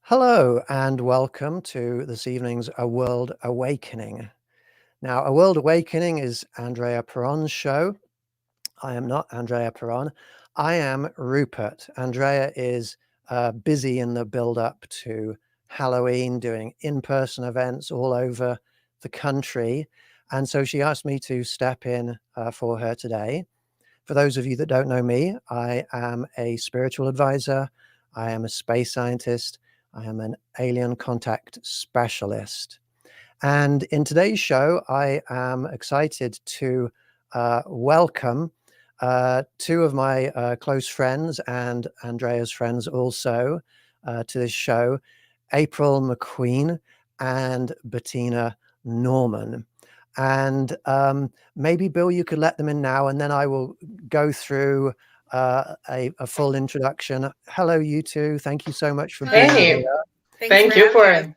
Hello and welcome to this evening's A World Awakening. Now, A World Awakening is Andrea Perron's show. I am not Andrea Perron. I am Rupert. Andrea is busy in the build-up to Halloween, doing in-person events all over the country. And so she asked me to step in for her today. For those of you that don't know me, I am a spiritual advisor. I am a space scientist. I am an alien contact specialist. And in today's show, I am excited to welcome two of my close friends and Andrea's friends also to this show, April McQueen and Bettina Norman. And maybe, Bill, you could let them in now, and then I will go through a full introduction. Hello, you two. Thank you so much for being here. Thank you for it.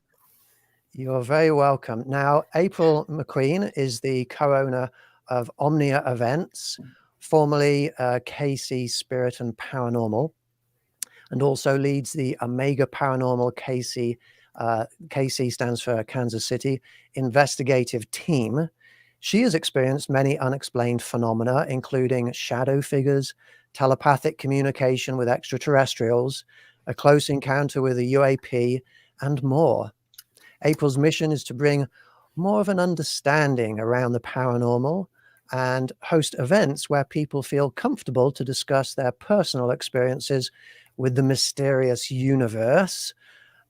You're very welcome. Now, April McQueen is the co-owner of Omnia Events, formerly KC Spirit and Paranormal, and also leads the Omega Paranormal KC. KC stands for Kansas City Investigative Team. She has experienced many unexplained phenomena, including shadow figures, telepathic communication with extraterrestrials, a close encounter with a UAP, and more. April's mission is to bring more of an understanding around the paranormal and host events where people feel comfortable to discuss their personal experiences with the mysterious universe.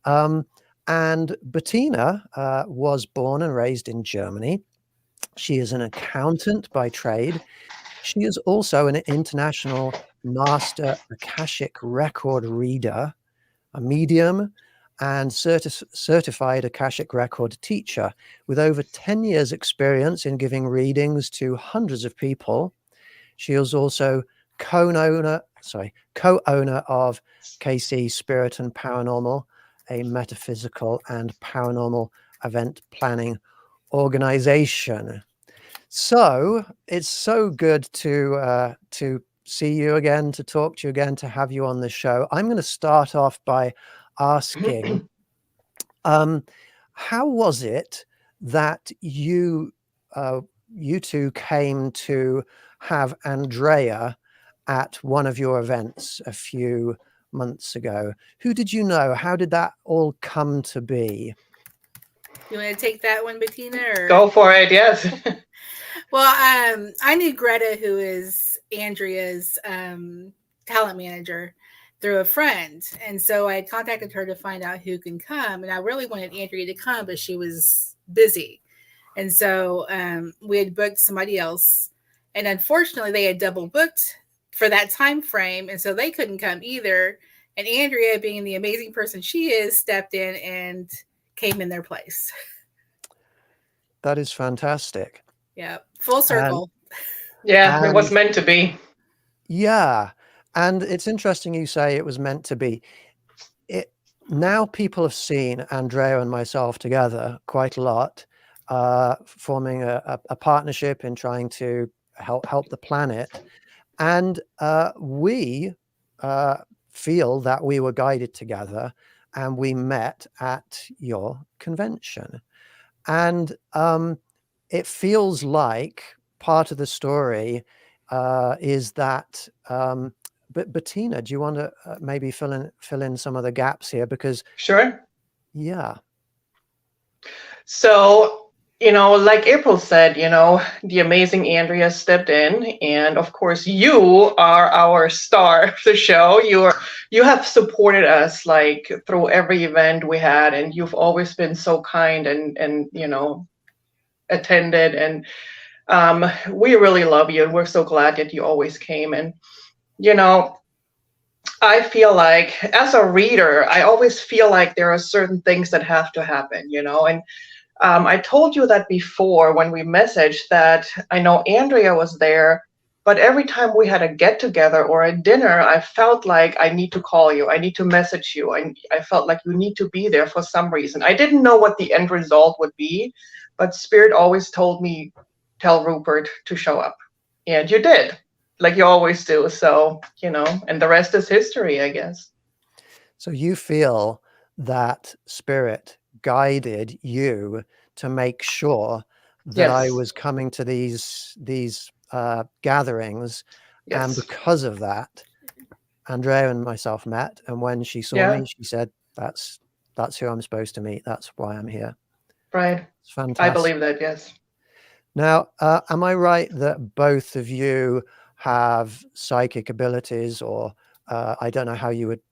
And Bettina was born and raised in Germany. She is an accountant by trade. She is also an international master Akashic record reader, a medium, and certified Akashic record teacher with over 10 years experience in giving readings to hundreds of people. She is also co-owner of KC Spirit and Paranormal, a metaphysical and paranormal event planning organization. So it's so good to see you again, to talk to you again, to have you on the show. I'm going to start off by asking, how was it that you two came to have Andrea at one of your events a few months ago? Who did you know? How did that all come to be? You want to take that one, Bettina? Or? Go for it, yes. Well, I knew Greta, who is Andrea's talent manager, through a friend. And so I contacted her to find out who can come. And I really wanted Andrea to come, but she was busy. And so we had booked somebody else. And unfortunately, they had double booked for that time frame. And so they couldn't come either. And Andrea, being the amazing person she is, stepped in and came in their place. That is fantastic. Yeah. Full circle. It was meant to be. Yeah. And it's interesting you say it was meant to be. Now people have seen Andrea and myself together quite a lot, forming a partnership in trying to help the planet. And we feel that we were guided together and we met at your convention. And it feels like part of the story is that, but Bettina, do you want to maybe fill in some of the gaps here? Because sure. Yeah. So, like April said, the amazing Andrea stepped in, and of course you are our star of the show. You have supported us like through every event we had, and you've always been so kind and attended, and we really love you, and we're so glad that you always came. And I feel like as a reader, I always feel like there are certain things that have to happen, and I told you that before when we messaged that I know Andrea was there But every time we had a get together or a dinner, I felt like I need to call you. I need to message you. I felt like you need to be there for some reason. I didn't know what the end result would be, but Spirit always told me, tell Rupert to show up. And you did, like you always do. So, and the rest is history, I guess. So you feel that Spirit guided you to make sure that I Yes. was coming to these gatherings, and Yes. because of that, Andrea and myself met, and when she saw Yeah. me, she said, "That's who I'm supposed to meet. That's why I'm here." Right. It's fantastic. I believe that, yes. Now, am I right that both of you have psychic abilities, or I don't know how you would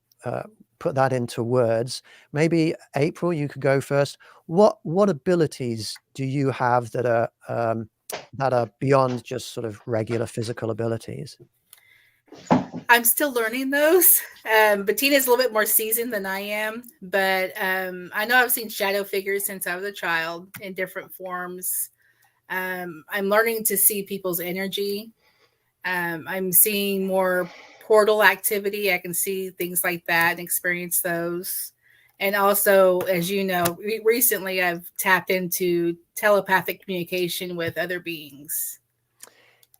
put that into words? Maybe April, you could go first. What abilities do you have that are beyond just sort of regular physical abilities? I'm still learning those. Bettina's a little bit more seasoned than I am, but I know I've seen shadow figures since I was a child in different forms. I'm learning to see people's energy. I'm seeing more portal activity. I can see things like that and experience those. And also, as you know, recently I've tapped into telepathic communication with other beings.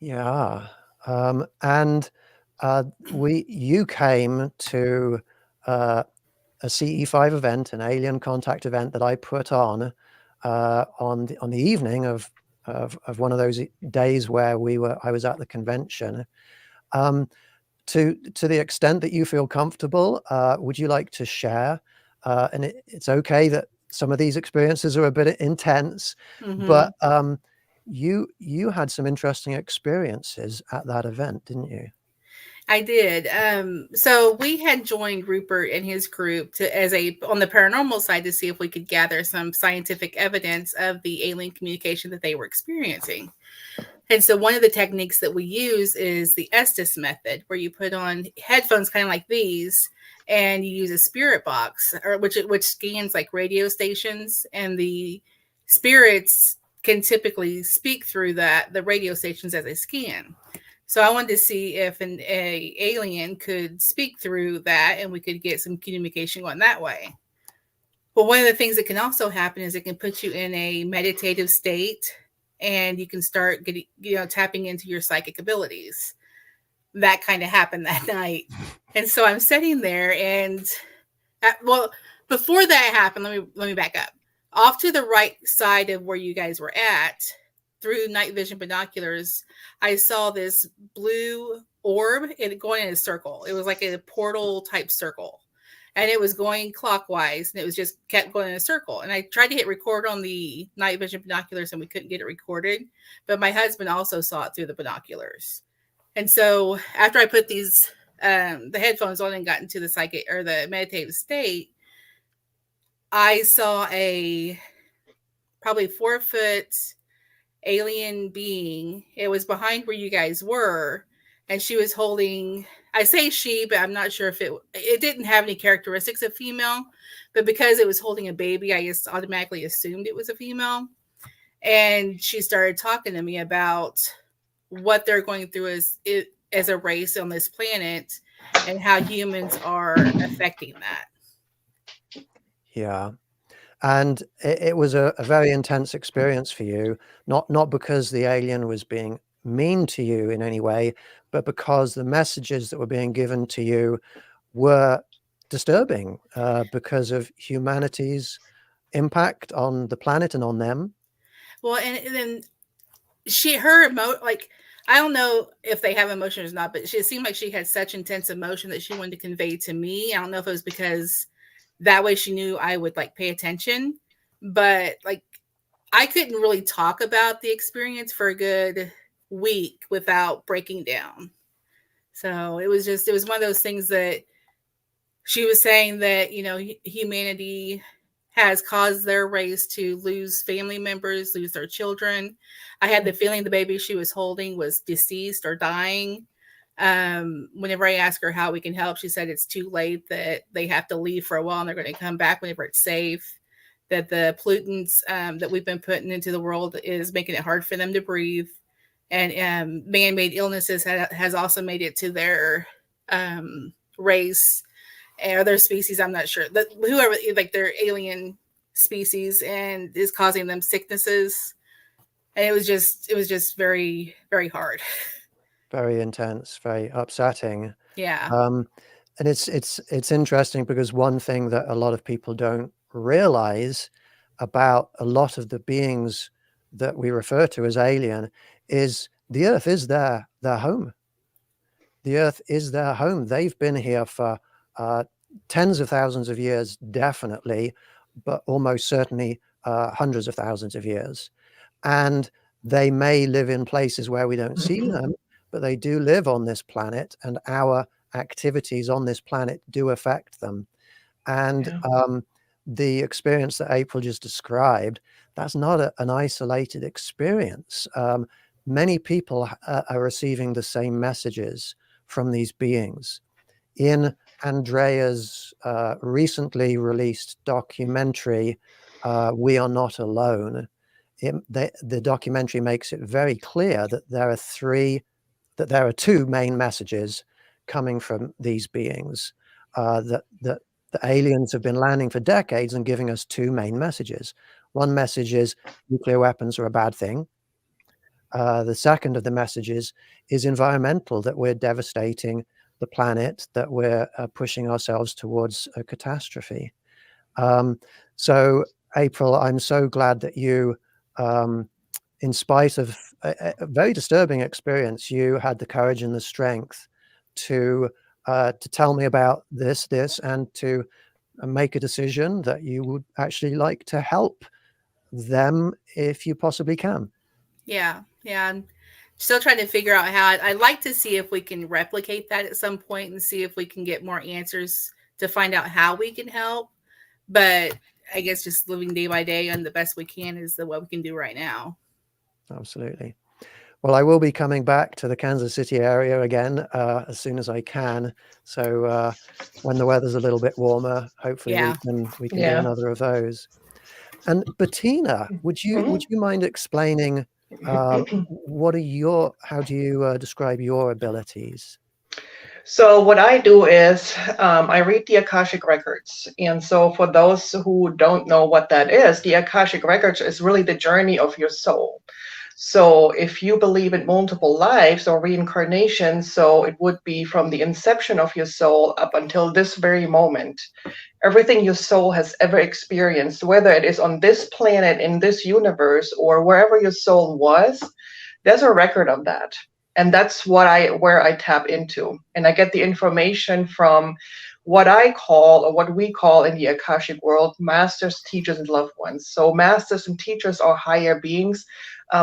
Yeah. And you came to a CE5 event, an alien contact event that I put on the evening of one of those days where I was at the convention. To the extent that you feel comfortable, would you like to share? And it's okay that some of these experiences are a bit intense, but you had some interesting experiences at that event, didn't you? I did. So we had joined Rupert and his group on the paranormal side to see if we could gather some scientific evidence of the alien communication that they were experiencing. And so one of the techniques that we use is the Estes method, where you put on headphones kind of like these, and you use a spirit box, which scans like radio stations, and the spirits can typically speak through the radio stations as they scan. So I wanted to see if an alien could speak through that, and we could get some communication going that way. But one of the things that can also happen is it can put you in a meditative state, and you can start getting, tapping into your psychic abilities. That kind of happened that night. And so I'm sitting there, and before that happened, let me back up. Off to the right side of where you guys were at, through night vision binoculars, I saw this blue orb going in a circle. It was like a portal type circle, and it was going clockwise, and it was just kept going in a circle. And I tried to hit record on the night vision binoculars, and we couldn't get it recorded. But my husband also saw it through the binoculars. And so after I put these the headphones on and got into the psychic or the meditative state, I saw a probably 4-foot alien being. It was behind where you guys were, and she was holding, I say she, but I'm not sure if it didn't have any characteristics of female, but because it was holding a baby, I just automatically assumed it was a female. And she started talking to me about what they're going through as a race on this planet, and how humans are affecting that. Yeah. And it was a very intense experience for you, not because the alien was being mean to you in any way, but because the messages that were being given to you were disturbing because of humanity's impact on the planet and on them. Well, and then I don't know if they have emotions or not, but it seemed like she had such intense emotion that she wanted to convey to me. I don't know if it was because that way she knew I would pay attention, but I couldn't really talk about the experience for a good week without breaking down. So it was one of those things that she was saying that, humanity has caused their race to lose family members, lose their children. I had the feeling the baby she was holding was deceased or dying. Whenever I asked her how we can help, she said it's too late, that they have to leave for a while and they're going to come back whenever it's safe, that the pollutants that we've been putting into the world is making it hard for them to breathe, and man-made illnesses has also made it to their race and other species. I'm not sure that whoever, like their alien species, and is causing them sicknesses. And it was just very, very hard. Very intense, very upsetting. Yeah. And it's interesting because one thing that a lot of people don't realize about a lot of the beings that we refer to as alien is the Earth is their home. The Earth is their home. They've been here for tens of thousands of years, definitely, but almost certainly hundreds of thousands of years. And they may live in places where we don't see them, but they do live on this planet, and our activities on this planet do affect them. And the experience that April just described, that's not an isolated experience. Many people are receiving the same messages from these beings. In Andrea's recently released documentary, We Are Not Alone, the documentary makes it very clear that there are two main messages coming from these beings, that the aliens have been landing for decades and giving us two main messages. One message is nuclear weapons are a bad thing. The second of the messages is environmental, that we're devastating the planet, that we're pushing ourselves towards a catastrophe. So, April, I'm so glad that you, in spite of a very disturbing experience, you had the courage and the strength to tell me about this, and to make a decision that you would actually like to help them if you possibly can. Yeah. I'm still trying to figure out how. I'd like to see if we can replicate that at some point and see if we can get more answers to find out how we can help. But I guess just living day by day and the best we can is what we can do right now. Absolutely. Well, I will be coming back to the Kansas City area again as soon as I can. So when the weather's a little bit warmer, hopefully we can do another of those. And Bettina, would you mind explaining how do you describe your abilities? So what I do is I read the Akashic Records. And so for those who don't know what that is, the Akashic Records is really the journey of your soul. So if you believe in multiple lives or reincarnation, so it would be from the inception of your soul up until this very moment. Everything your soul has ever experienced, whether it is on this planet, in this universe, or wherever your soul was, there's a record of that. And that's where I tap into. And I get the information from what we call in the Akashic world, masters, teachers, and loved ones. So masters and teachers are higher beings.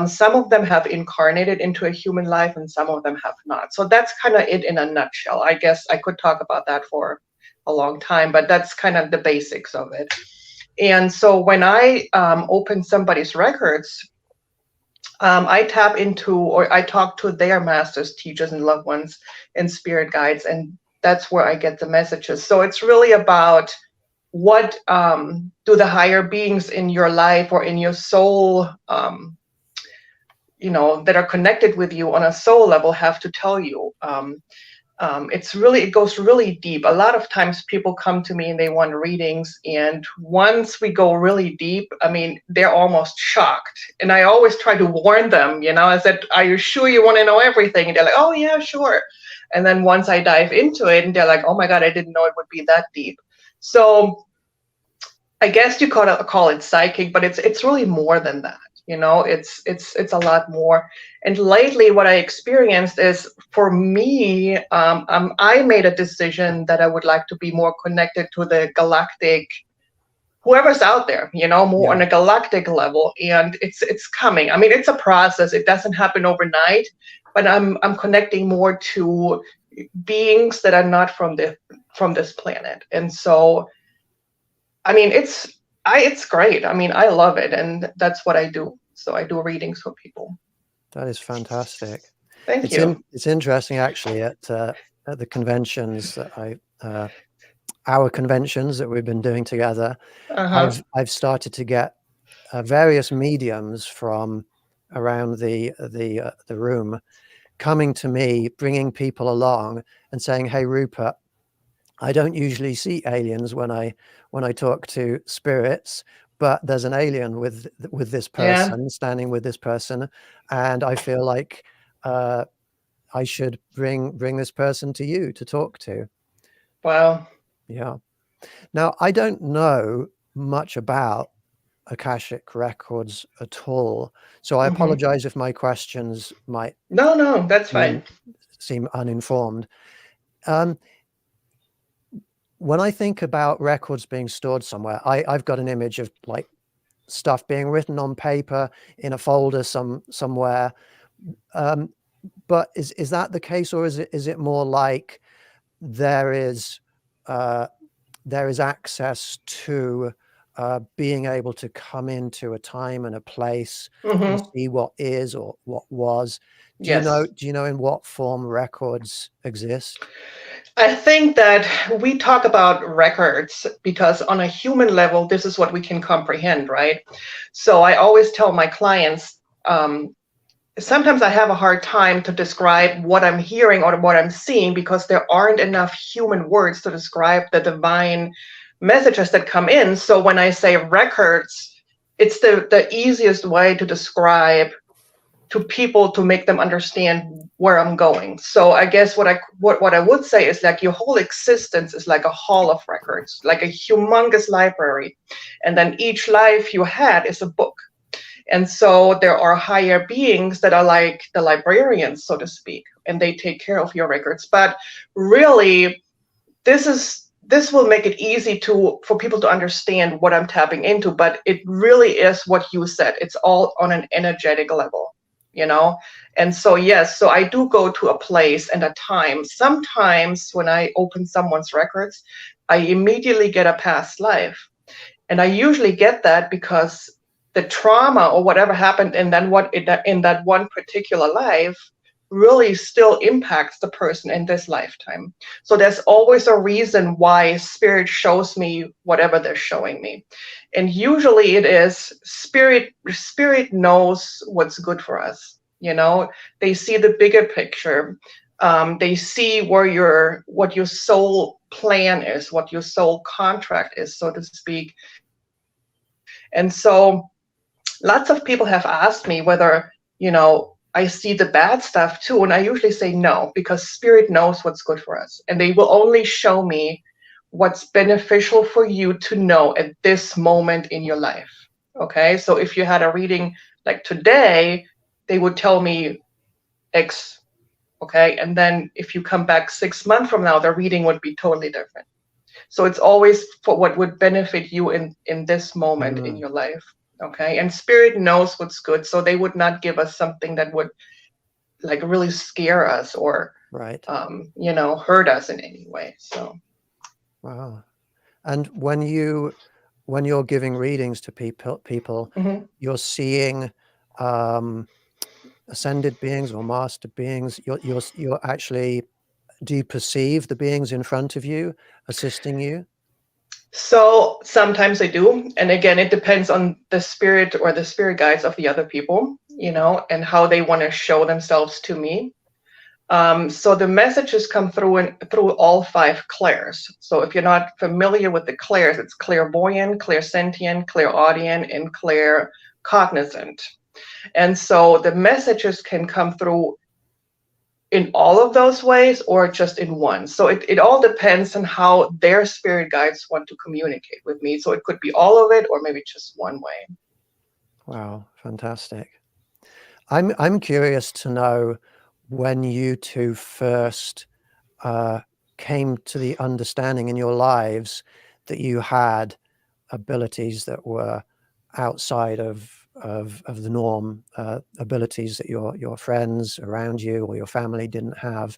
Some of them have incarnated into a human life and some of them have not. So that's kind of it in a nutshell. I guess I could talk about that for a long time, but that's kind of the basics of it. And so when I open somebody's records, I tap into, or I talk to their masters, teachers, and loved ones and spirit guides, and that's where I get the messages. So it's really about what do the higher beings in your life or in your soul, that are connected with you on a soul level have to tell you. It goes really deep. A lot of times people come to me and they want readings, and once we go really deep, they're almost shocked. And I always try to warn them, I said, are you sure you want to know everything? And they're like, oh yeah, sure. And then once I dive into it, and they're like, oh my God, I didn't know it would be that deep. So I guess you call it psychic, but it's really more than that. It's a lot more. And lately what I experienced is, for me, I made a decision that I would like to be more connected to the galactic, whoever's out there, more on a galactic level. And it's coming. It's a process. It doesn't happen overnight, but I'm connecting more to beings that are not from this planet. And so, it's great. I love it. And that's what I do. So I do readings for people. That is fantastic. Thank you. It's interesting, actually, at the conventions that our conventions that we've been doing together, I've started to get various mediums from around the room, coming to me, bringing people along, and saying, "Hey, Rupert, I don't usually see aliens when I talk to spirits, but there's an alien with this person standing with this person, and I feel like I should bring this person to you to talk to." Wow. Yeah. Now, I don't know much about Akashic records at all, so I apologize if my questions might No, that's fine. seem uninformed. When I think about records being stored somewhere, I've got an image of like stuff being written on paper in a folder somewhere. But is that the case, or is it more like there is access to being able to come into a time and a place and see what is or what was? Do you know in what form records exist? I think that we talk about records because on a human level, this is what we can comprehend, right? So I always tell my clients, sometimes I have a hard time to describe what I'm hearing or what I'm seeing because there aren't enough human words to describe the divine messages that come in. So when I say records, it's the easiest way to describe to people to make them understand where I'm going. So I guess what I would say is like your whole existence is like a hall of records, like a humongous library. And then each life you had is a book. And so there are higher beings that are like the librarians, so to speak, and they take care of your records. But really, this will make it easy for people to understand what I'm tapping into. But it really is what you said. It's all on an energetic level. And so yes, so I do go to a place and a time. Sometimes when I open someone's records, I immediately get a past life, and I usually get that because the trauma or whatever happened in that one particular life really still impacts the person in this lifetime. So there's always a reason why spirit shows me whatever they're showing me. And usually it is spirit knows what's good for us. They see the bigger picture. They see what your soul plan is, what your soul contract is, so to speak. And so lots of people have asked me whether, I see the bad stuff too. And I usually say no, because spirit knows what's good for us. And they will only show me what's beneficial for you to know at this moment in your life. Okay. So if you had a reading like today, they would tell me X. Okay. And then if you come back 6 months from now, the reading would be totally different. So it's always for what would benefit you in this moment in your life. Okay. And spirit knows what's good. So they would not give us something that would like really scare us or, hurt us in any way. So. Wow. And when you're giving readings to people, you're seeing ascended beings or master beings. You're actually, do you perceive the beings in front of you assisting you? So sometimes I do. And again, it depends on the spirit or the spirit guides of the other people, and how they want to show themselves to me. So the messages come through all 5 clairs. So if you're not familiar with the clairs, it's clairvoyant, clairsentient, clairaudient, and claircognizant. And so the messages can come through in all of those ways or just in one. So it all depends on how their spirit guides want to communicate with me. So it could be all of it or maybe just one way. Wow, fantastic. I'm curious to know when you two first came to the understanding in your lives that you had abilities that were outside of the norm, abilities that your friends around you or your family didn't have.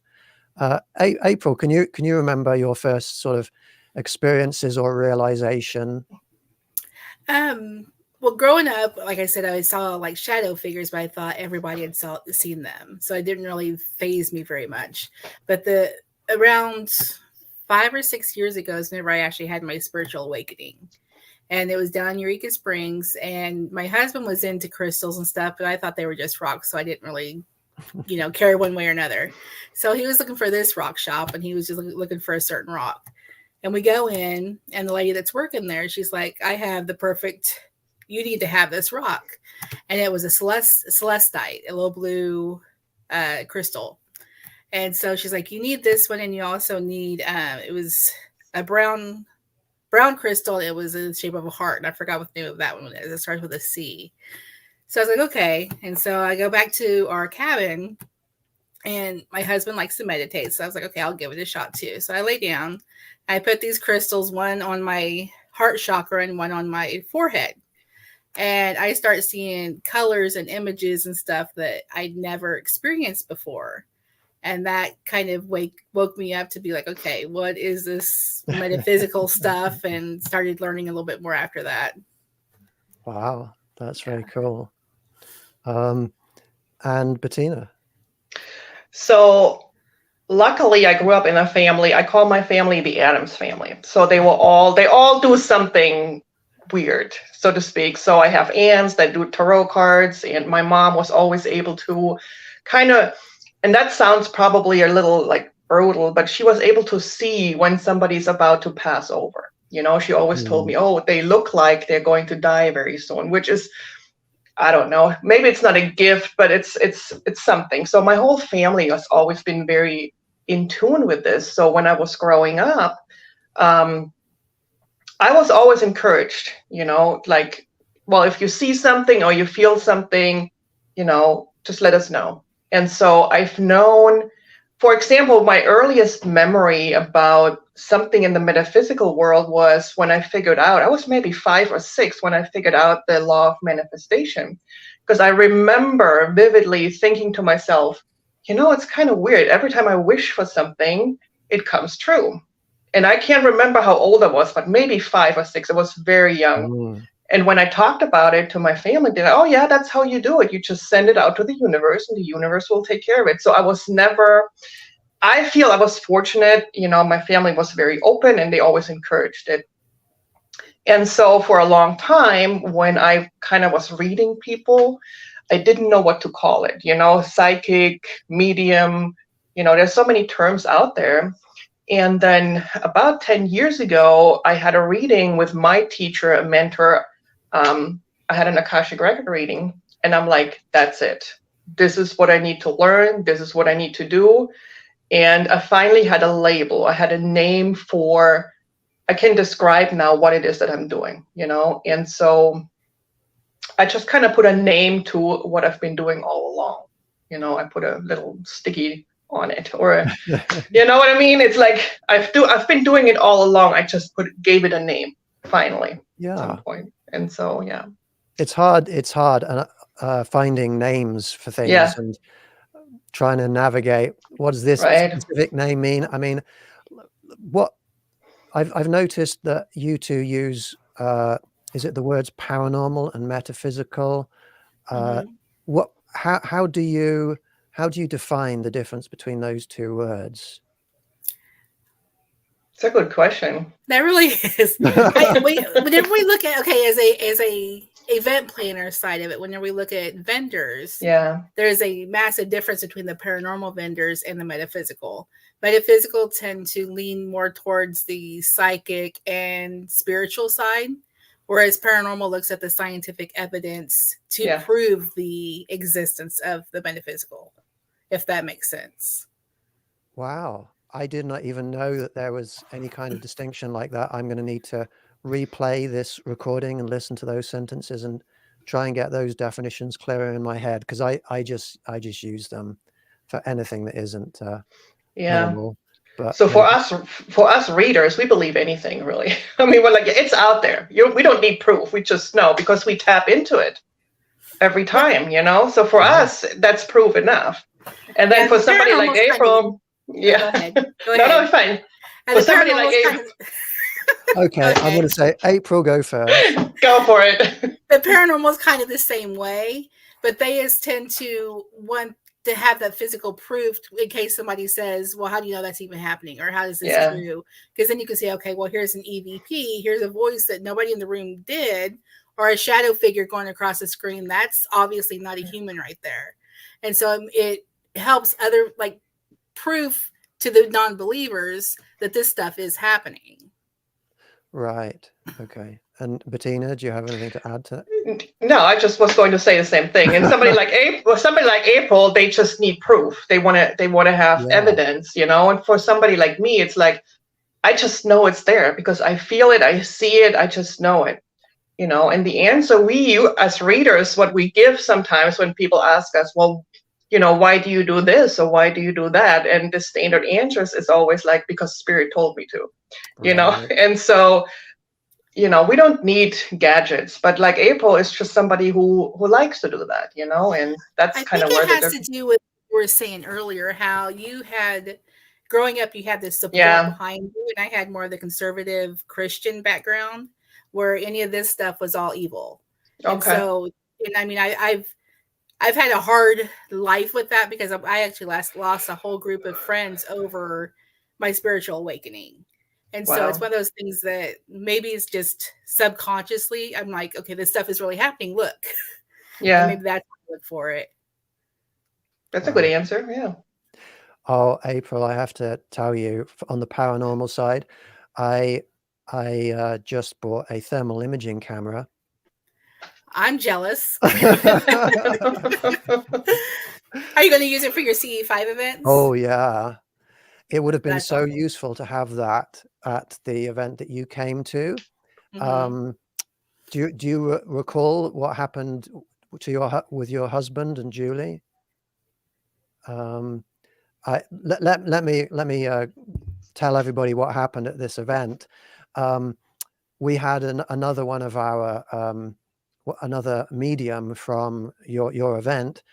April, can you remember your first sort of experiences or realization? Well, growing up, like I said, I saw like shadow figures, but I thought everybody had seen them, so it didn't really faze me very much. But around 5 or 6 years ago is whenever I actually had my spiritual awakening. and it was down in Eureka Springs. And my husband was into crystals and stuff, but I thought they were just rocks, so I didn't really, care one way or another. So he was looking for this rock shop, and he was just looking for a certain rock. And we go in, and the lady that's working there, she's like, I have the perfect, you need to have this rock. And it was a celestite, a little blue crystal. And so she's like, you need this one, and you also need, it was a brown crystal. It was in the shape of a heart, and I forgot what the name of that one is. It starts with a C. So I was like, okay. And so I go back to our cabin, and my husband likes to meditate. So I was like, okay, I'll give it a shot too. So I lay down. I put these crystals, one on my heart chakra and one on my forehead. And I start seeing colors and images and stuff that I'd never experienced before. And that kind of woke me up to be like, okay, what is this metaphysical stuff? And started learning a little bit more after that. Wow, that's very cool. And Bettina? So luckily I grew up in a family, I call my family the Addams family. So they all do something weird, so to speak. So I have aunts that do tarot cards, and my mom was always able to kind of, and that sounds probably a little like brutal, but she was able to see when somebody's about to pass over. She always told me, oh, they look like they're going to die very soon, which is, I don't know, maybe it's not a gift, but it's something. So my whole family has always been very in tune with this. So when I was growing up, I was always encouraged, like, well, if you see something or you feel something, just let us know. And so I've known, for example, my earliest memory about something in the metaphysical world was when I figured out, I was maybe 5 or 6 when I figured out the law of manifestation. Because I remember vividly thinking to myself, it's kind of weird. Every time I wish for something, it comes true. And I can't remember how old I was, but maybe 5 or 6. I was very young. And when I talked about it to my family, they're like, oh, yeah, that's how you do it. You just send it out to the universe, and the universe will take care of it. So I feel I was fortunate. My family was very open, and they always encouraged it. And so for a long time, when I kind of was reading people, I didn't know what to call it, psychic, medium, there's so many terms out there. And then about 10 years ago, I had a reading with my teacher, a mentor. I had an Akashic record reading, and I'm like, that's it. This is what I need to learn. This is what I need to do. And I finally had a label. I had a name for, I can describe now what it is that I'm doing, And so I just kind of put a name to what I've been doing all along. I put a little sticky on it, or you know what I mean? It's like I've been doing it all along. I just gave it a name finally at some point. And so it's hard and finding names for things and trying to navigate what does this specific name mean. I mean, what I've noticed that you two use is it the words paranormal and metaphysical? How do you define the difference between those two words? It's a good question. That really is. Whenever we look at, as a event planner side of it, whenever we look at vendors, there's a massive difference between the paranormal vendors and the metaphysical. Metaphysical tend to lean more towards the psychic and spiritual side, whereas paranormal looks at the scientific evidence to prove the existence of the metaphysical, if that makes sense. Wow. I did not even know that there was any kind of distinction like that. I'm going to need to replay this recording and listen to those sentences and try and get those definitions clearer in my head, because I just use them for anything that isn't normal. But so for us readers, we believe anything really. I mean, we're like, it's out there. We don't need proof. We just know because we tap into it every time, So for us, that's proof enough. And then for somebody like April, Go ahead. No, it's fine. For somebody like April. Okay, I'm going to say April, go first. Go for it. The paranormal is kind of the same way, but they tend to to have that physical proof in case somebody says, well, how do you know that's even happening? Or how is this Yeah. true? Because then you can say, okay, well, here's an EVP. Here's a voice that nobody in the room did, or a shadow figure going across the screen. That's obviously not a human right there. And so it helps other, like, proof to the non-believers that this stuff is happening. Right. Okay. And Bettina, do you have anything to add to that? No, I just was going to say the same thing. And somebody like April, they just need proof. They want to have evidence, you know. And for somebody like me, it's like, I just know it's there because I feel it, I see it, I just know it, you know. And the answer you as readers, what we give sometimes when people ask us, well, you know, why do you do this or why do you do that? And the standard answers is always like, because Spirit told me to, you know. And so, you know, we don't need gadgets, but like April is just somebody who likes to do that, you know, and that's kind of where it has to do with what we were saying earlier, how you had growing up, you had this support behind you, and I had more of the conservative Christian background where any of this stuff was all evil. Okay. And so, and I mean, I've had a hard life with that because I actually lost a whole group of friends over my spiritual awakening. And so it's one of those things that maybe it's just subconsciously, I'm like, okay, this stuff is really happening. Look. Yeah. And maybe that's how I look for it. That's a good answer. Yeah. Oh, April, I have to tell you, on the paranormal side, I just bought a thermal imaging camera. I'm jealous. Are you going to use it for your CE5 events? Oh, yeah. It would have been so useful to have that at the event that you came to. Mm-hmm. Do you recall what happened to with your husband and Julie? Let me tell everybody what happened at this event. We had another one of our another medium from your event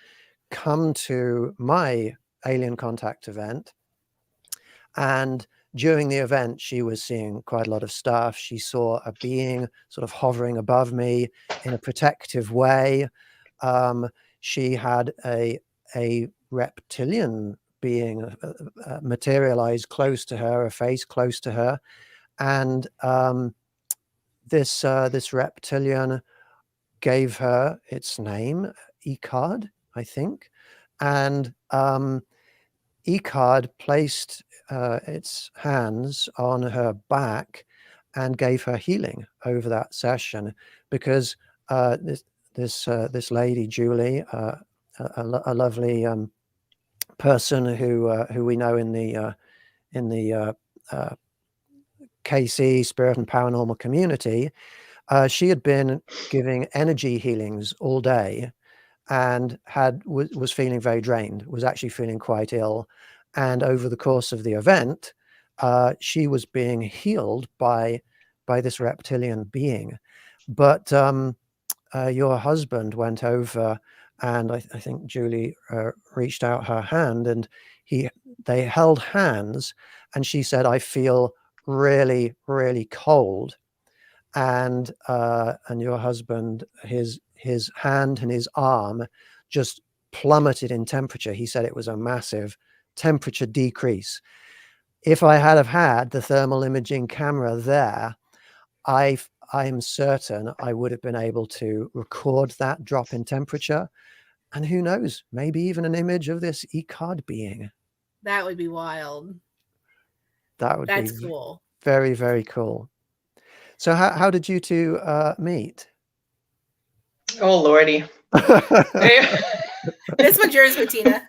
come to my alien contact event. And during the event, she was seeing quite a lot of stuff. She saw a being sort of hovering above me in a protective way. She had a reptilian being materialized close to her, a face close to her. And this reptilian gave her its name, Ecard, I think. And Ecard placed its hands on her back and gave her healing over that session, because this lady Julie, a lovely person who we know in the KC Spirit and Paranormal community, she had been giving energy healings all day and was feeling very drained, was actually feeling quite ill. And over the course of the event, she was being healed by this reptilian being. But your husband went over, and I think Julie reached out her hand, and they held hands, and she said, "I feel really, really cold." And your husband, his hand and his arm just plummeted in temperature. He said it was a massive temperature decrease. If I had the thermal imaging camera there, I'm certain I would have been able to record that drop in temperature. And who knows, maybe even an image of this Ecard being. That would be wild. That's cool. Very, very cool. So how did you two meet? Oh, Lordy. This one's yours, Bettina.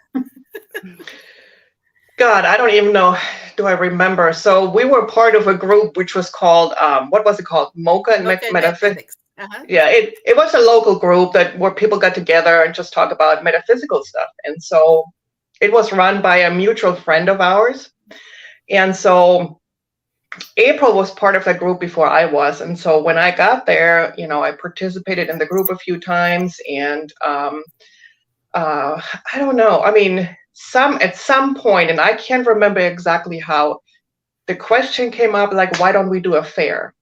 God, I don't even know. Do I remember? So we were part of a group which was called, what was it called? Mocha and Metaphysics. Uh-huh. Yeah, it was a local group where people got together and just talk about metaphysical stuff. And so it was run by a mutual friend of ours. And so April was part of that group before I was. And so when I got there, you know, I participated in the group a few times. And I don't know. I mean, at some point, and I can't remember exactly how, the question came up, like, why don't we do a fair?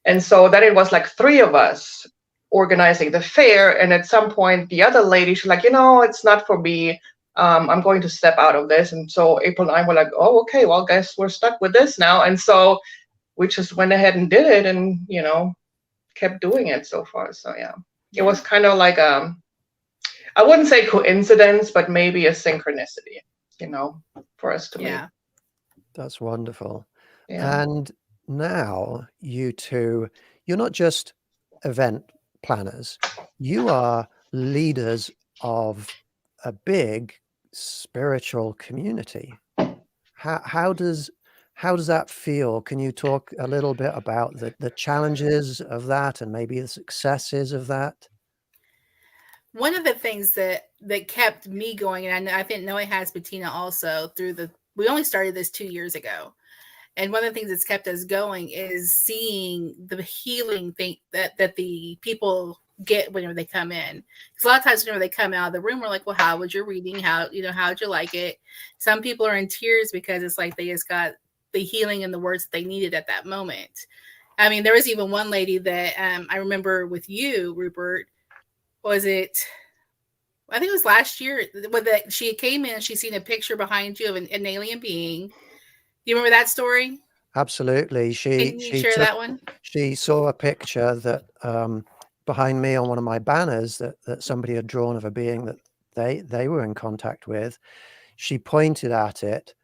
And so then it was like 3 of us organizing the fair. And at some point, the other lady, she's like, you know, it's not for me. I'm going to step out of this. And so April and I were like, oh, okay, well, guess we're stuck with this now. And so we just went ahead and did it, and, you know, kept doing it so far. So yeah, it was kind of like, I wouldn't say coincidence, but maybe a synchronicity, you know, for us to meet. That's wonderful. Yeah. And now you two, you're not just event planners, you are leaders of a big spiritual community. How does that feel? Can you talk a little bit about the challenges of that and maybe the successes of that? One of the things that kept me going, and I think Noah has Bettina also we only started this 2 years ago. And one of the things that's kept us going is seeing the healing thing that the people get whenever they come in. Because a lot of times whenever they come out of the room, we're like, well, how was your reading? How'd you like it? Some people are in tears because it's like they just got the healing and the words that they needed at that moment. I mean, there was even one lady that I remember with you, Rupert. Was it? I think it was last year when she came in and she seen a picture behind you of an alien being. Do you remember that story? Absolutely. Can you share that one? She saw a picture that behind me on one of my banners that somebody had drawn of a being that they were in contact with. She pointed at it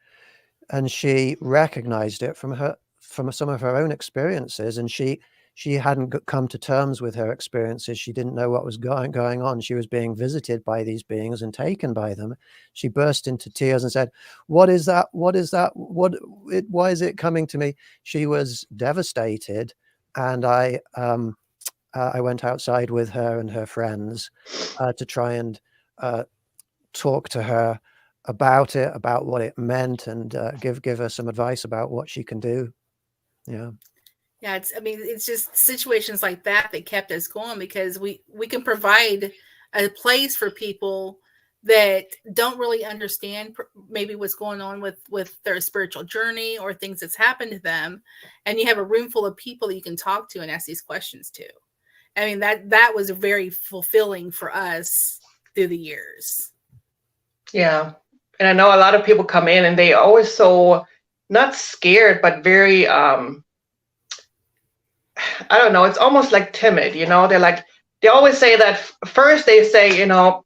and she recognized it from some of her own experiences, and she hadn't come to terms with her experiences. She didn't know what was going on. She was being visited by these beings and taken by them. She burst into tears and said, what is that? What is that? Why is it coming to me? She was devastated. And I went outside with her and her friends to try and talk to her about it, about what it meant, and give her some advice about what she can do. Yeah. Yeah, it's just situations like that kept us going, because we can provide a place for people that don't really understand maybe what's going on with their spiritual journey or things that's happened to them. And you have a room full of people that you can talk to and ask these questions to. I mean, that was very fulfilling for us through the years. Yeah. And I know a lot of people come in and they always so not scared, but very, I don't know, it's almost like timid, you know, they always say that first they say, you know,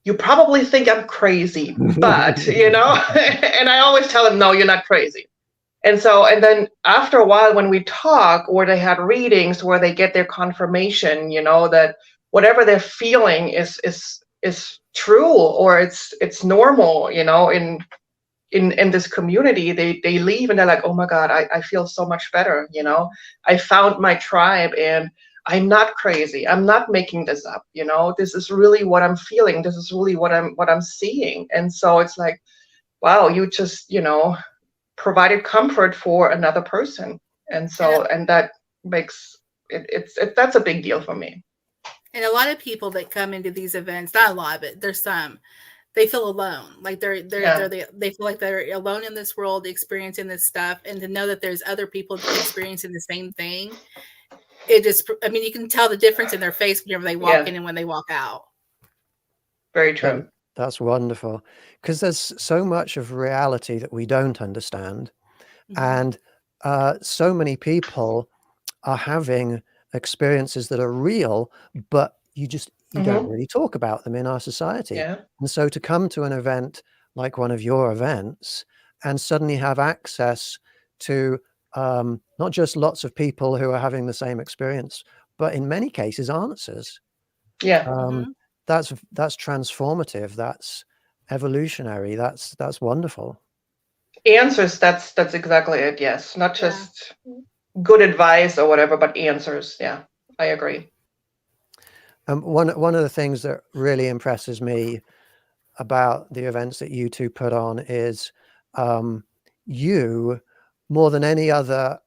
you probably think I'm crazy, but, you know, and I always tell them, no, you're not crazy. And then after a while, when we talk, or they had readings where they get their confirmation, you know, that whatever they're feeling is true, or it's normal, you know, in this community, they leave and they're like, oh my God, I feel so much better. You know, I found my tribe and I'm not crazy. I'm not making this up. You know, this is really what I'm feeling. This is really what I'm seeing. And so it's like, wow, you just, you know, provided comfort for another person. And so, and that makes that's a big deal for me. And a lot of people that come into these events, not a lot, but there's some, they feel alone. Like they feel like they're alone in this world, experiencing this stuff, and to know that there's other people experiencing the same thing. It just, I mean, you can tell the difference in their face whenever they walk in and when they walk out. Very true. That's wonderful, because there's so much of reality that we don't understand. Mm-hmm. And so many people are having experiences that are real, but you don't really talk about them in our society. Yeah. And so to come to an event like one of your events and suddenly have access to not just lots of people who are having the same experience, but in many cases answers. Yeah. That's transformative. That's evolutionary. That's wonderful. Answers. That's exactly it. Yes. Not just good advice or whatever, but answers. Yeah, I agree. One of the things that really impresses me about the events that you two put on is you, more than any other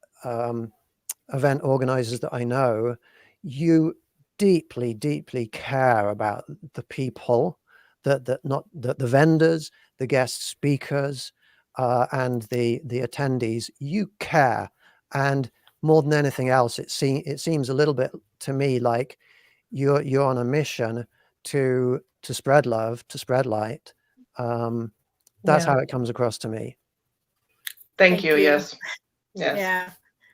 event organizers that I know, you deeply, deeply care about the people, the vendors, the guest speakers, and the attendees. You care, and more than anything else, it seems a little bit to me like you're on a mission to spread love, to spread light, That's how it comes across to me. Thank you. Yes. Yeah.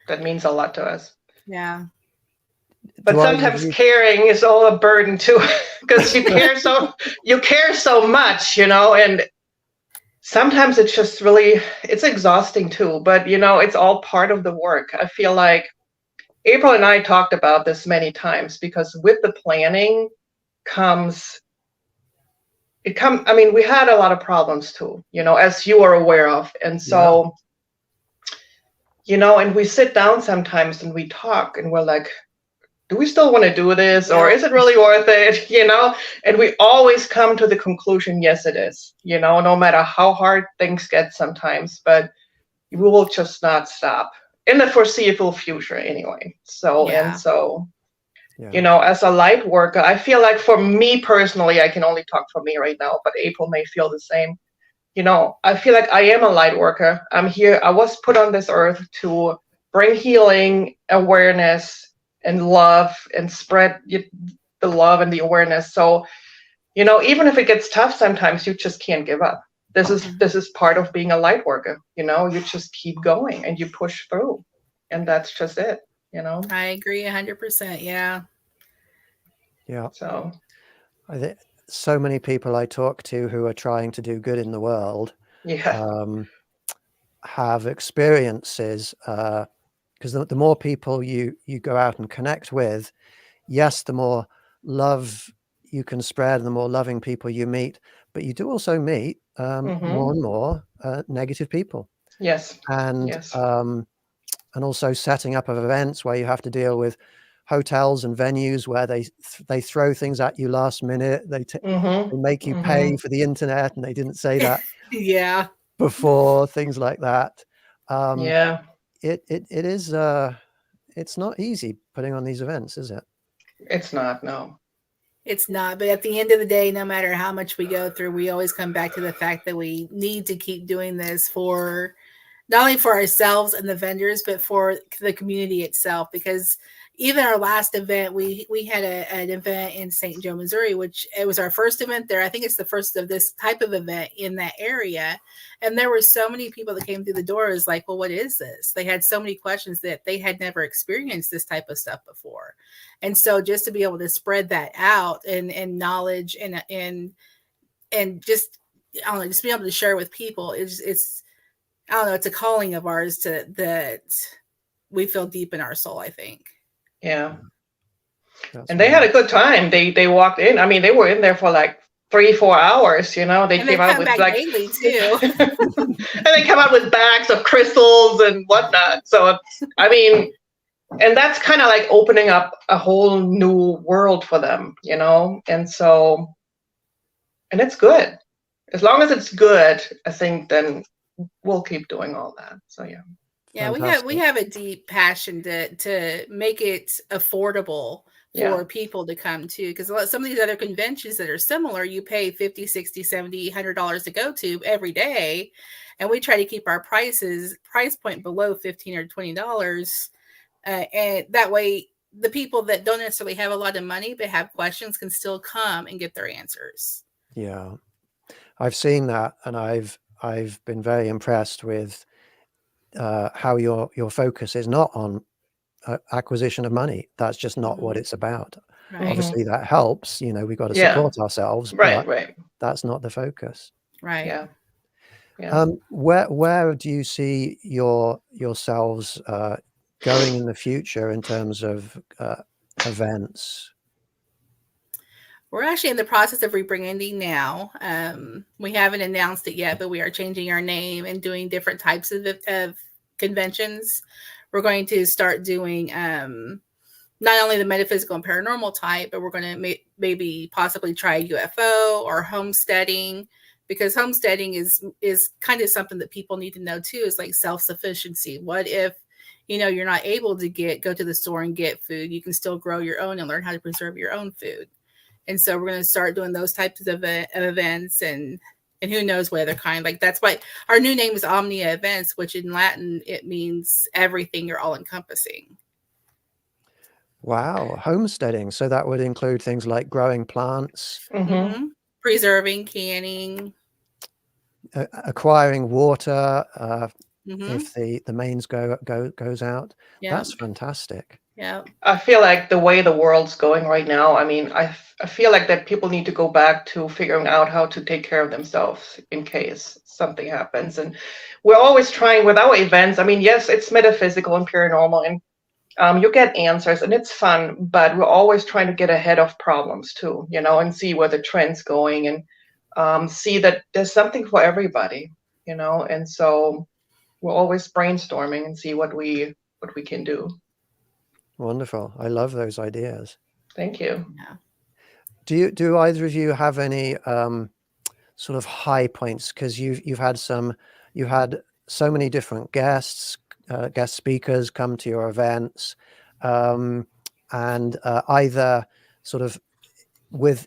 That means a lot to us. Yeah. But sometimes caring is all a burden too, because you care so much, and sometimes it's just really, it's exhausting too, but it's all part of the work. I feel like April and I talked about this many times, because with the planning we had a lot of problems too, as you are aware of. And so, and we sit down sometimes and we talk and we're like, do we still want to do this, or is it really worth it? And we always come to the conclusion, yes, it is, no matter how hard things get sometimes, but we will just not stop in the foreseeable future anyway. So, as a light worker, I feel like for me personally, I can only talk for me right now, but April may feel the same. I feel like I am a light worker. I'm here. I was put on this earth to bring healing, awareness, and love, and spread the love and the awareness. So, even if it gets tough sometimes, you just can't give up. This is part of being a light worker. You just keep going and you push through, and that's just it. I agree 100%. Yeah. So I think so many people I talk to who are trying to do good in the world have experiences, because the more people you go out and connect with, yes, the more love you can spread, the more loving people you meet, but you do also meet more and more negative people. Yes. And also setting up of events where you have to deal with hotels and venues where they throw things at you last minute. They make you pay for the internet, and they didn't say that before, things like that. It is it's not easy putting on these events, is it? It's not. No, it's not. But at the end of the day, no matter how much we go through, we always come back to the fact that we need to keep doing this for not only for ourselves and the vendors, but for the community itself. Because even our last event, we had an event in St. Joe, Missouri, which it was our first event there. I think it's the first of this type of event in that area. And there were so many people that came through the door. It was like, well, what is this? They had so many questions that they had never experienced this type of stuff before. And so just to be able to spread that out and knowledge and just, I don't know, just be able to share with people it's I don't know, it's a calling of ours that we feel deep in our soul, I think. Yeah. And they had a good time. They walked in. I mean, they were in there for like 3-4 hours, They came out with like daily too. And they come out with bags of crystals and whatnot. So and that's kind of like opening up a whole new world for them, And so, and it's good. As long as it's good, I think then we'll keep doing all that. So yeah, we have a deep passion to make it affordable for people to come to, because some of these other conventions that are similar, you pay $50, $60, $70, $100 to go to every day, and we try to keep our price point below $15 or $20, and that way the people that don't necessarily have a lot of money but have questions can still come and get their answers. Yeah, I've seen that, and I've been very impressed with how your focus is not on acquisition of money. That's just not what it's about. Right. Obviously that helps, we've got to support ourselves, right. That's not the focus. Right. Yeah. Where do you see yourselves going in the future in terms of events? We're actually in the process of rebranding now. We haven't announced it yet, but we are changing our name and doing different types of conventions. We're going to start doing not only the metaphysical and paranormal type, but we're going to maybe possibly try UFO or homesteading, because homesteading is kind of something that people need to know too. Is like self-sufficiency. What if you're not able to go to the store and get food? You can still grow your own and learn how to preserve your own food. And so we're going to start doing those types of events, and who knows what other kind. Like, that's why our new name is Omnia Events, which in Latin, it means everything or all encompassing. Wow. Homesteading. So that would include things like growing plants. Preserving, canning. acquiring water Mhm. if the mains goes out. Yeah. That's fantastic. Yeah. I feel like the way the world's going right now, I mean, I feel like that people need to go back to figuring out how to take care of themselves in case something happens. And we're always trying with our events. I mean, yes, it's metaphysical and paranormal, and you get answers and it's fun, but we're always trying to get ahead of problems too, you know, and see where the trend's going, and see that there's something for everybody, you know. And so we're always brainstorming and see what we can do. Wonderful. I love those ideas. Thank you. Yeah. Do either of you have any sort of high points? Because you had so many different guest speakers come to your events, and either sort of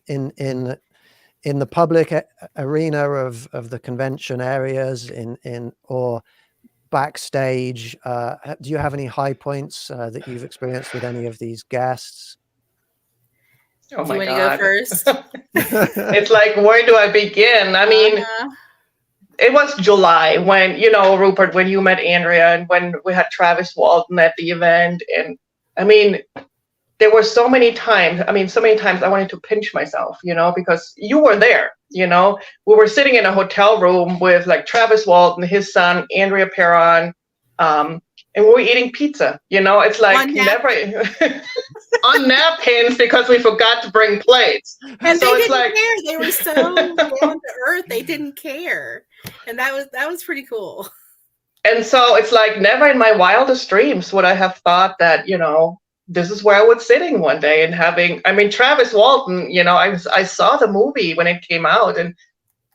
in the public arena of the convention areas or backstage. Do you have any high points that you've experienced with any of these guests? Oh Do you my want to God. go first? It's like, where do I begin? I mean, it was July when, you know, Rupert, when you met Andrea and when we had Travis Walton at the event. And I mean, there were so many times I wanted to pinch myself, you know, because you were there, you know. We were sitting in a hotel room with like Travis Walton, his son, Andrea Perron, and we were eating pizza, you know. It's like never on napkins because we forgot to bring plates. And so they it's didn't like care. They were so down to earth. They didn't care. And that was pretty cool. And so it's like never in my wildest dreams would I have thought that, you know, this is where I was sitting one day and having, I mean, Travis Walton, you know, I saw the movie when it came out, and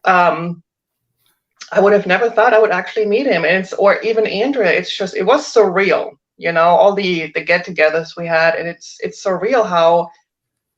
I would have never thought I would actually meet him. Or even Andrea. It was surreal, you know, all the get-togethers we had, and it's surreal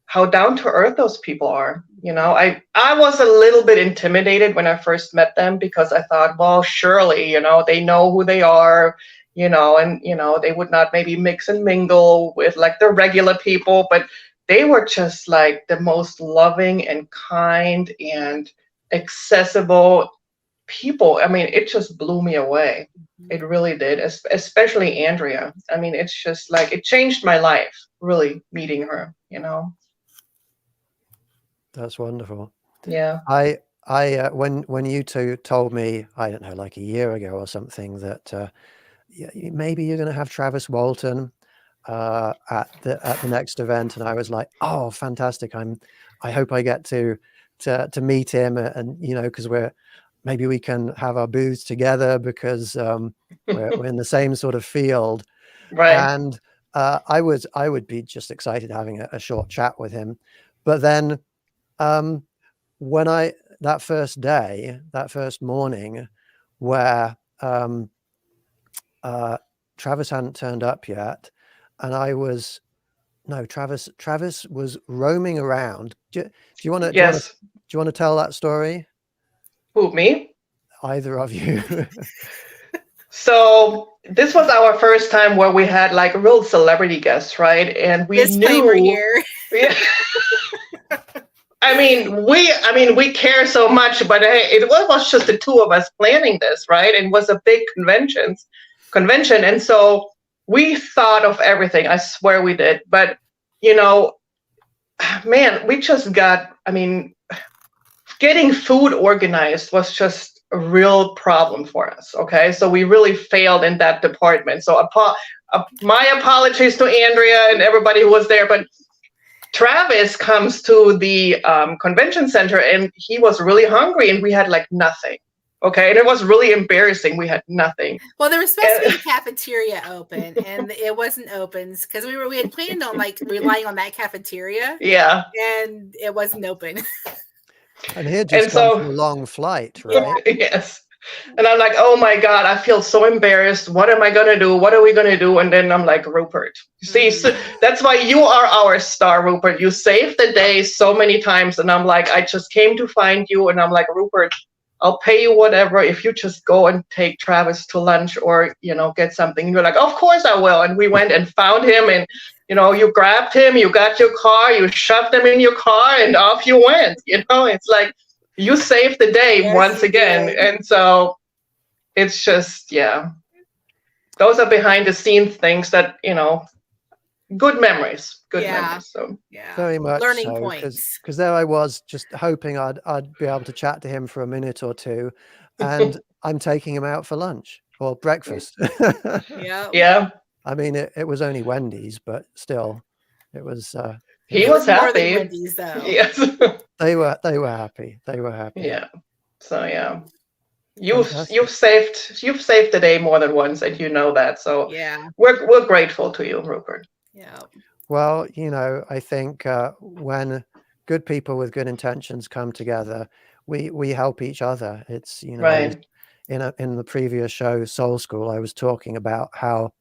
how down to earth those people are. You know, I was a little bit intimidated when I first met them because I thought, well, surely, you know, they know who they are, you know, and, you know, they would not maybe mix and mingle with like the regular people, but they were just like the most loving and kind and accessible people. I mean, it just blew me away. It really did, especially Andrea. I mean, it's just like, it changed my life, really, meeting her, you know. That's wonderful. Yeah. When you two told me, I don't know, like a year ago or something, that maybe you're going to have Travis Walton at the next event, and I was like, oh, fantastic! I hope I get to meet him, and you know, because maybe we can have our booths together because we're in the same sort of field, right? And I would be just excited having a short chat with him, but then when that first morning where Travis hadn't turned up yet, and Travis was roaming around. Do you want to tell that story? Who, me? Either of you. So this was our first time where we had like real celebrity guests, right? And we Disclaimer knew here. Yeah. I mean, we care so much, but hey, it was just the two of us planning this, right? And it was a big convention. And so we thought of everything. I swear we did. But, you know, man, we just getting food organized was just a real problem for us. Okay. So we really failed in that department. So my apologies to Andrea and everybody who was there, but Travis comes to the convention center and he was really hungry and we had like nothing. Okay. And it was really embarrassing. We had nothing. Well, there was supposed to be a cafeteria open and it wasn't open because we had planned on like relying on that cafeteria. Yeah. And it wasn't open. And he had just come from a long flight, right? Yes. And I'm like, oh my God, I feel so embarrassed. What am I going to do? What are we going to do? And then I'm like, Rupert, see, so that's why you are our star, Rupert. You saved the day so many times. And I'm like, I just came to find you. And I'm like, Rupert, I'll pay you whatever if you just go and take Travis to lunch or, you know, get something. And you're like, of course I will. And we went and found him and, you know, you grabbed him, you got your car, you shoved him in your car and off you went. You know, it's like, You saved the day Yes, once you again. did. And so it's just, yeah, those are behind the scenes things that, good memories, good Yeah. memories. So Yeah. Very much Learning so, points. because there I was just hoping I'd be able to chat to him for a minute or two, and I'm taking him out for lunch or breakfast. Yep. yeah, I mean, it was only Wendy's, but still, it was. he It was was more than happy. Wendy's, though. Yes. They were happy. They were happy. yeah. So yeah. Fantastic. You've saved the day more than once, and you know that. So Yeah. we're grateful to you, Rupert. Yeah. Well, I think when good people with good intentions come together, we help each other. It's I was Right. in the previous show, Soul School, I was talking about how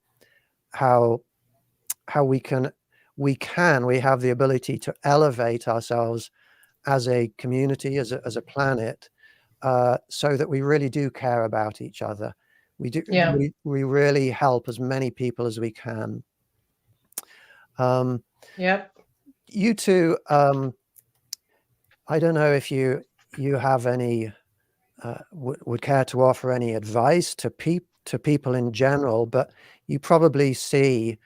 we have the ability to elevate ourselves as a community, as a planet, so that we really do care about each other. We do. Yeah. We really help as many people as we can. Yep. You two, I don't know if you have any would care to offer any advice to people in general, but you probably see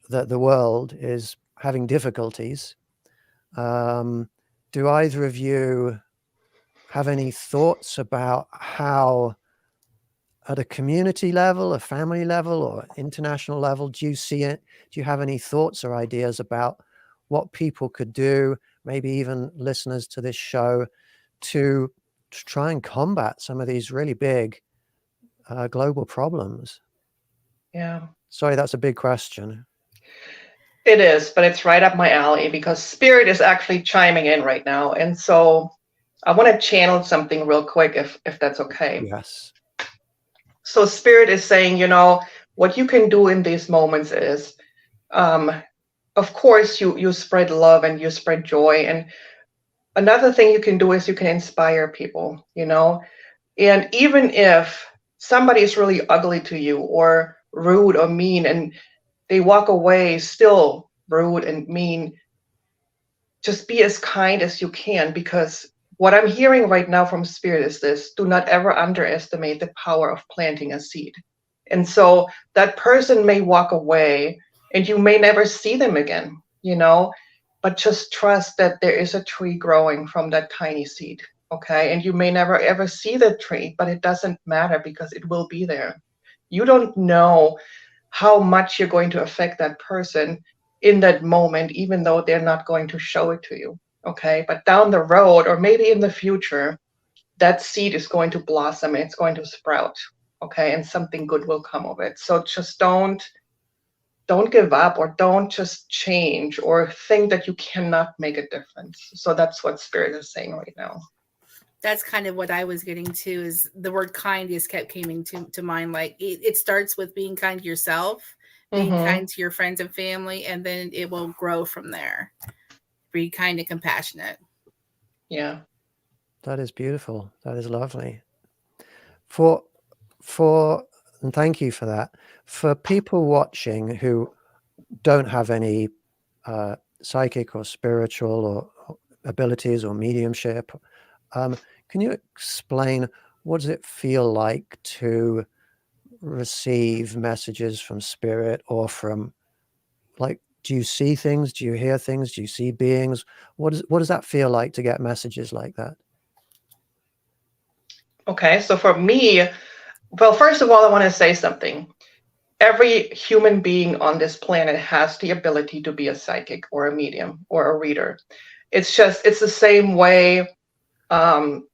that the world is having difficulties. Do either of you have any thoughts about how, at a community level, a family level, or international level, do you see it? Do you have any thoughts or ideas about what people could do, maybe even listeners to this show, to try and combat some of these really big global problems? Yeah. Sorry, that's a big question. It is, but it's right up my alley because Spirit is actually chiming in right now. And so I want to channel something real quick if that's okay. Yes. So Spirit is saying, what you can do in these moments is, of course, you spread love and you spread joy. And another thing you can do is you can inspire people, and even if somebody is really ugly to you or rude or mean and they walk away still rude and mean, just be as kind as you can, because what I'm hearing right now from Spirit is this: do not ever underestimate the power of planting a seed. And so that person may walk away and you may never see them again, but just trust that there is a tree growing from that tiny seed. Okay. And you may never ever see the tree, but it doesn't matter because it will be there. You don't know how much you're going to affect that person in that moment, even though they're not going to show it to you. Okay. But down the road, or maybe in the future, that seed is going to blossom and it's going to sprout. Okay. And something good will come of it. So just don't give up, or don't just change or think that you cannot make a difference. So that's what Spirit is saying right now. That's kind of what I was getting to, is the word kind just kept coming to mind. Like it starts with being kind to yourself, being kind to your friends and family, and then it will grow from there. Be kind and compassionate. Yeah. That is beautiful. That is lovely. And thank you for that. For people watching who don't have any psychic or spiritual or abilities or mediumship, can you explain, what does it feel like to receive messages from Spirit, or from, like, do you see things? Do you hear things? Do you see beings? What does that feel like to get messages like that? Okay, so for me, well, first of all, I want to say something. Every human being on this planet has the ability to be a psychic or a medium or a reader. It's the same way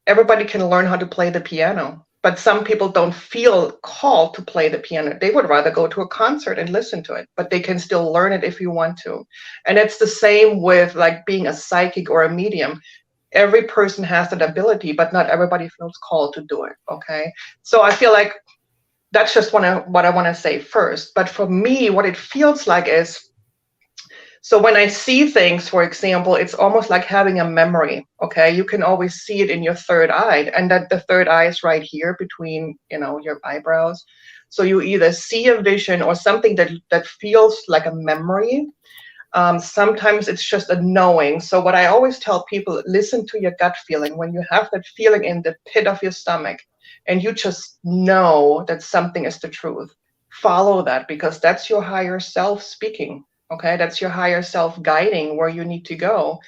everybody can learn how to play the piano, but some people don't feel called to play the piano. They would rather go to a concert and listen to it, but they can still learn it if you want to. And it's the same with like being a psychic or a medium. Every person has that ability, but not everybody feels called to do it. Okay. So I feel like that's just what I want to say first. But for me, what it feels like is, so when I see things, for example, it's almost like having a memory. Okay. You can always see it in your third eye, and that the third eye is right here between, your eyebrows. So you either see a vision or something that feels like a memory. Sometimes it's just a knowing. So what I always tell people, listen to your gut feeling. When you have that feeling in the pit of your stomach and you just know that something is the truth, follow that, because that's your higher self speaking. Okay, that's your higher self guiding where you need to go.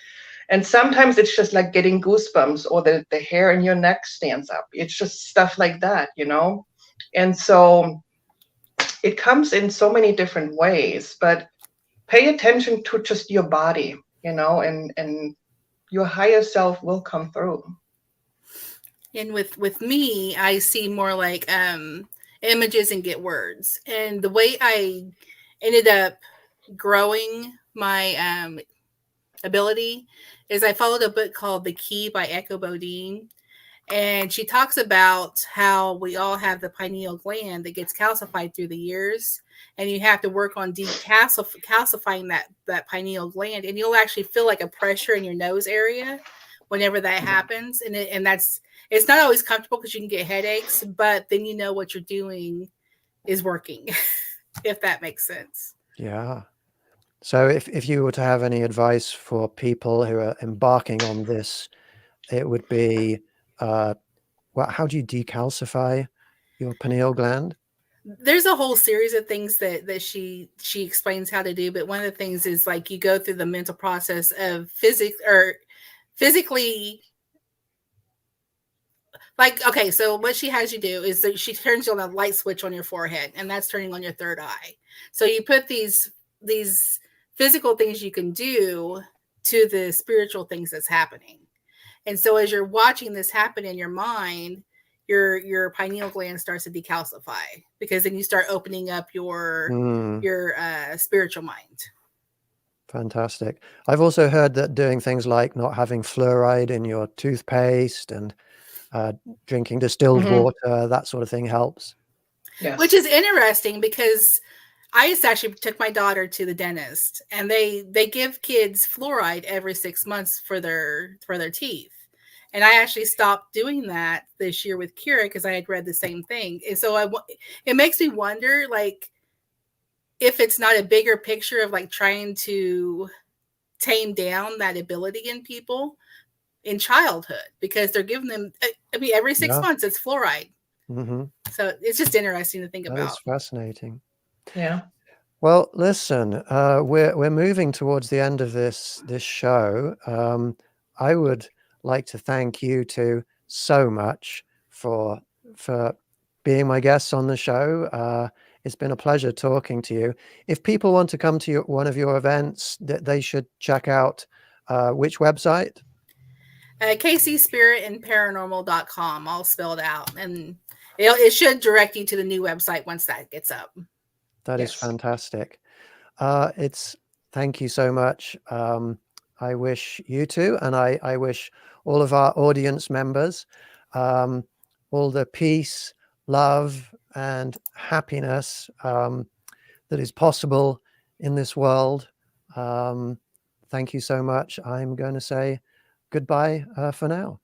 And sometimes it's just like getting goosebumps, or the hair in your neck stands up. It's just stuff like that, you know? And so it comes in so many different ways, but pay attention to just your body, you know, and your higher self will come through. And with me, I see more like images and get words. And the way I ended up growing my ability is I followed a book called The Key by Echo Bodine. And she talks about how we all have the pineal gland that gets calcified through the years. And you have to work on decalcifying that pineal gland. And you'll actually feel like a pressure in your nose area whenever that happens. And it's not always comfortable because you can get headaches, but then you know what you're doing is working, if that makes sense. Yeah. So if you were to have any advice for people who are embarking on this, it would be, how do you decalcify your pineal gland? There's a whole series of things that she explains how to do, but one of the things is like you go through the mental process of physically. Like, okay, so what she has you do is that she turns on a light switch on your forehead, and that's turning on your third eye. So you put these physical things you can do to the spiritual things that's happening. And so as you're watching this happen in your mind, your pineal gland starts to decalcify, because then you start opening up your spiritual mind. Fantastic. I've also heard that doing things like not having fluoride in your toothpaste and drinking distilled water, that sort of thing helps. Yes. Which is interesting, because I just actually took my daughter to the dentist, and they give kids fluoride every 6 months for their teeth. And I actually stopped doing that this year with Kira because I had read the same thing. And so it makes me wonder, like, if it's not a bigger picture of like trying to tame down that ability in people in childhood, because they're giving them, I mean, every 6 months it's fluoride. Mm-hmm. So it's just interesting to think about. That is fascinating. Yeah. Well, listen, we're moving towards the end of this show. I would like to thank you two so much for being my guests on the show. It's been a pleasure talking to you. If people want to come to one of your events, they should check out which website? kcspiritandparanormal.com, all spelled out. And it should direct you to the new website once that gets up. That is fantastic. Thank you so much. I wish you two, and I wish all of our audience members all the peace, love, and happiness that is possible in this world. Thank you so much. I'm going to say goodbye for now.